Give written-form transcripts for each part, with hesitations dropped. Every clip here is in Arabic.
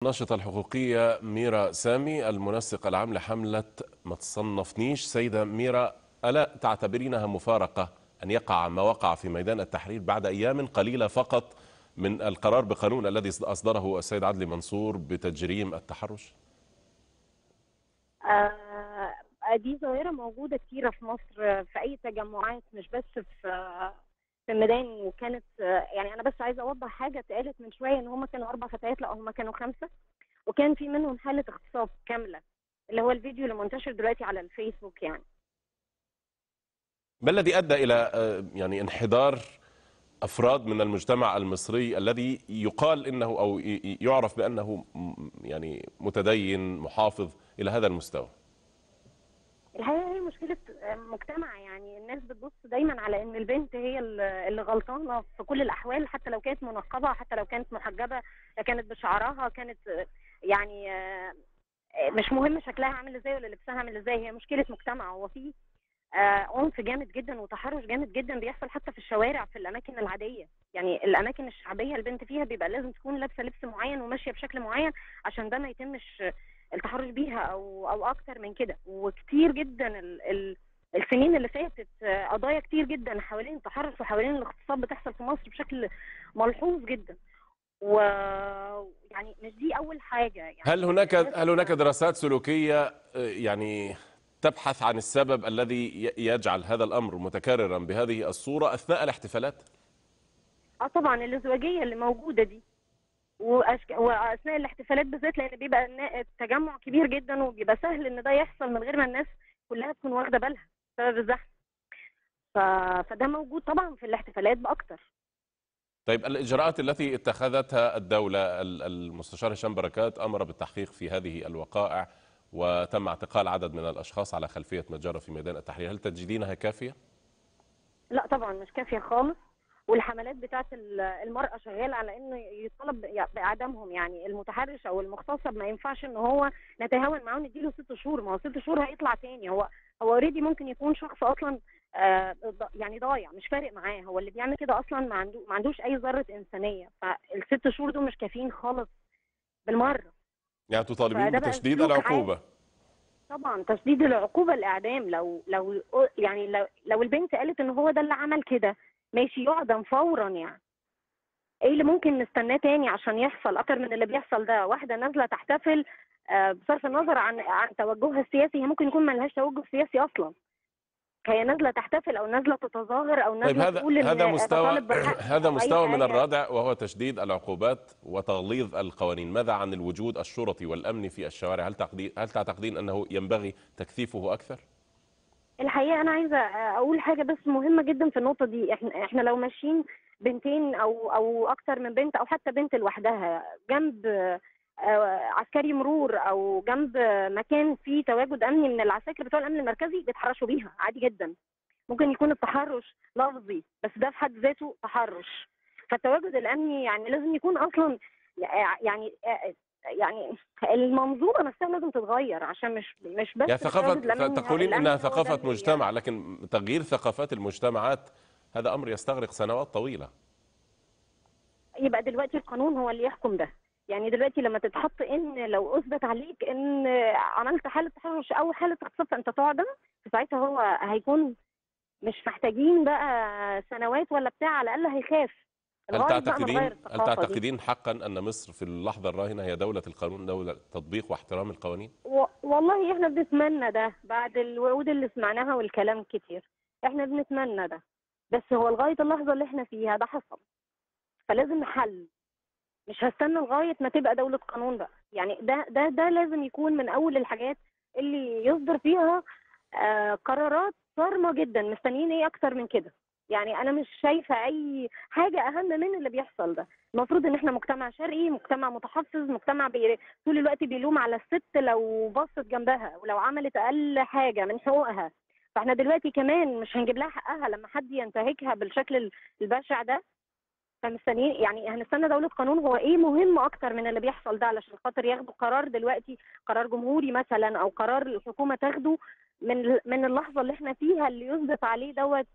الناشطة الحقوقية ميرا سامي المنسق العام لحملة ما تصنفنيش. سيدة ميرا، ألا تعتبرينها مفارقة أن يقع ما وقع في ميدان التحرير بعد أيام قليلة فقط من القرار بقانون الذي أصدره السيد عدلي منصور بتجريم التحرش؟ دي ظاهرة موجودة كتيرة في مصر في أي تجمعات، مش بس في الميدان. وكانت يعني أنا بس عايزة أوضح حاجة اتقالت من شوية إن هما كانوا 4 فتيات، لا هما كانوا 5، وكان في منهم حالة اغتصاب كاملة، اللي هو الفيديو اللي منتشر دلوقتي على الفيسبوك يعني. ما الذي أدى إلى يعني انحدار أفراد من المجتمع المصري الذي يقال إنه أو يعرف بأنه يعني متدين محافظ إلى هذا المستوى؟ الحقيقة هي مشكلة مجتمع، يعني الناس بتبص دايما على ان البنت هي اللي غلطانة في كل الأحوال، حتى لو كانت منقبة، حتى لو كانت محجبة، كانت بشعرها، كانت يعني مش مهم شكلها عامل ازاي ولا لبسها عامل ازاي. هي مشكلة مجتمع. هو في عنف جامد جدا وتحرش جامد جدا بيحصل حتى في الشوارع، في الأماكن العادية، يعني الأماكن الشعبية البنت فيها بيبقى لازم تكون لابسة لبس معين وماشية بشكل معين عشان ده ما يتمش التحرش بيها او اكتر من كده. وكتير جدا السنين اللي فاتت قضايا كتير جدا حوالين التحرش وحوالين الاغتصاب بتحصل في مصر بشكل ملحوظ جدا. ويعني مش دي اول حاجه هل يعني هناك الناس. هل هناك دراسات سلوكية يعني تبحث عن السبب الذي يجعل هذا الأمر متكررا بهذه الصورة أثناء الاحتفالات؟ طبعا الازدواجيه اللي موجوده دي واثناء الاحتفالات بالذات، لان بيبقى التجمع كبير جدا وبيبقى سهل ان ده يحصل من غير ما الناس كلها تكون واخده بالها بسبب الزحمه. ف... فده موجود طبعا في الاحتفالات باكتر. طيب، الإجراءات التي اتخذتها الدولة، المستشار هشام بركات أمر بالتحقيق في هذه الوقائع وتم اعتقال عدد من الأشخاص على خلفية ما جرى في ميدان التحرير، هل تجدينها كافية؟ لا طبعا مش كافيه خالص. والحملات بتاعت المرأة شغالة على انه يطلب باعدامهم، يعني المتحرش او المغتصب ما ينفعش ان هو نتهاون معاه ونديله 6 شهور. ما هو 6 شهور هيطلع تاني. هو اوريدي ممكن يكون شخص اصلا يعني ضايع، مش فارق معاه. هو اللي بيعمل كده اصلا ما عندوش اي ذرة انسانية. فال6 شهور دول مش كافيين خالص بالمرة. يعني تطالبين فده بقى بتشديد سلوك عام. العقوبة؟ طبعا تشديد العقوبة، الإعدام. لو يعني لو البنت قالت إن هو ده اللي عمل كده، ماشي يعدم فورا يعني. إيه اللي ممكن نستناه تاني عشان يحصل أكتر من اللي بيحصل ده؟ واحدة نازلة تحتفل بصرف النظر عن توجهها السياسي، هي ممكن يكون ما لهاش توجه سياسي أصلا. هي نازلة تحتفل أو نازلة تتظاهر أو طيب، نازلة هذا تقول هذا إن مستوى بطالب بحقي هذا أو أي مستوى من حاجة. الردع، وهو تشديد العقوبات وتغليظ القوانين. ماذا عن الوجود الشرطي والأمني في الشوارع؟ هل تعتقدين أنه ينبغي تكثيفه أكثر؟ الحقيقة أنا عايزة أقول حاجة بس مهمة جدا في النقطة دي. إحنا لو ماشيين بنتين أو أكتر من بنت، أو حتى بنت لوحدها جنب عسكري مرور أو جنب مكان فيه تواجد أمني من العساكر بتوع الأمن المركزي، بيتحرشوا بيها عادي جدا. ممكن يكون التحرش لفظي، بس ده في حد ذاته تحرش. فالتواجد الأمني يعني لازم يكون أصلا يعني يعني المنظومة نفسها لازم تتغير، عشان مش بس يعني التواجد تقولين إنها الأمني هو ده ثقافة اللي. مجتمع، لكن تغيير ثقافات المجتمعات هذا أمر يستغرق سنوات طويلة. يبقى دلوقتي القانون هو اللي يحكم ده. يعني دلوقتي لما تتحط ان لو اثبت عليك ان عملت حاله تحرش او حاله اغتصاب فانت تعدم، فساعتها هو هيكون مش محتاجين بقى سنوات ولا بتاع، على الاقل هيخاف هل لغايه بقى ما نغير تعتقدين هل الثقافه دي. تعتقدين حقا أن مصر في اللحظة الراهنة هي دولة القانون، دولة تطبيق واحترام القوانين؟ والله احنا بنتمنى ده بعد الوعود اللي سمعناها والكلام كتير. احنا بنتمنى ده، بس هو لغايه اللحظه اللي احنا فيها ده حصل. فلازم حل. مش هستنى لغايه ما تبقى دوله قانون بقى. يعني ده لازم يكون من اول الحاجات اللي يصدر فيها قرارات صارمه جدا. مستنيين ايه اكتر من كده؟ يعني انا مش شايفه اي حاجه اهم من اللي بيحصل ده. المفروض ان احنا مجتمع شرقي، مجتمع متحفظ، مجتمع طول الوقت بيلوم على الست لو بصت جنبها ولو عملت اقل حاجه من حقوقها. فاحنا دلوقتي كمان مش هنجيب لها حقها لما حد ينتهكها بالشكل البشع ده. فمستنيين يعني هنستنى دولة قانون؟ هو ايه مهم اكتر من اللي بيحصل ده علشان خاطر ياخدوا قرار دلوقتي، قرار جمهوري مثلا او قرار الحكومة تاخده من اللحظة اللي احنا فيها اللي يثبت عليه دوت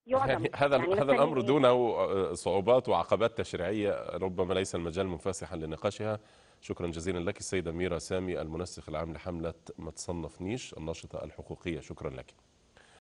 يعني يعدم؟ هذا يعني هذا مستنيين الأمر ايه؟ دونه صعوبات وعقبات تشريعية ربما ليس المجال مفسحا لنقاشها. شكرا جزيلا لك السيدة ميرا سامي المنسق العام لحملة ما تصنفنيش الناشطة الحقوقية، شكرا لك.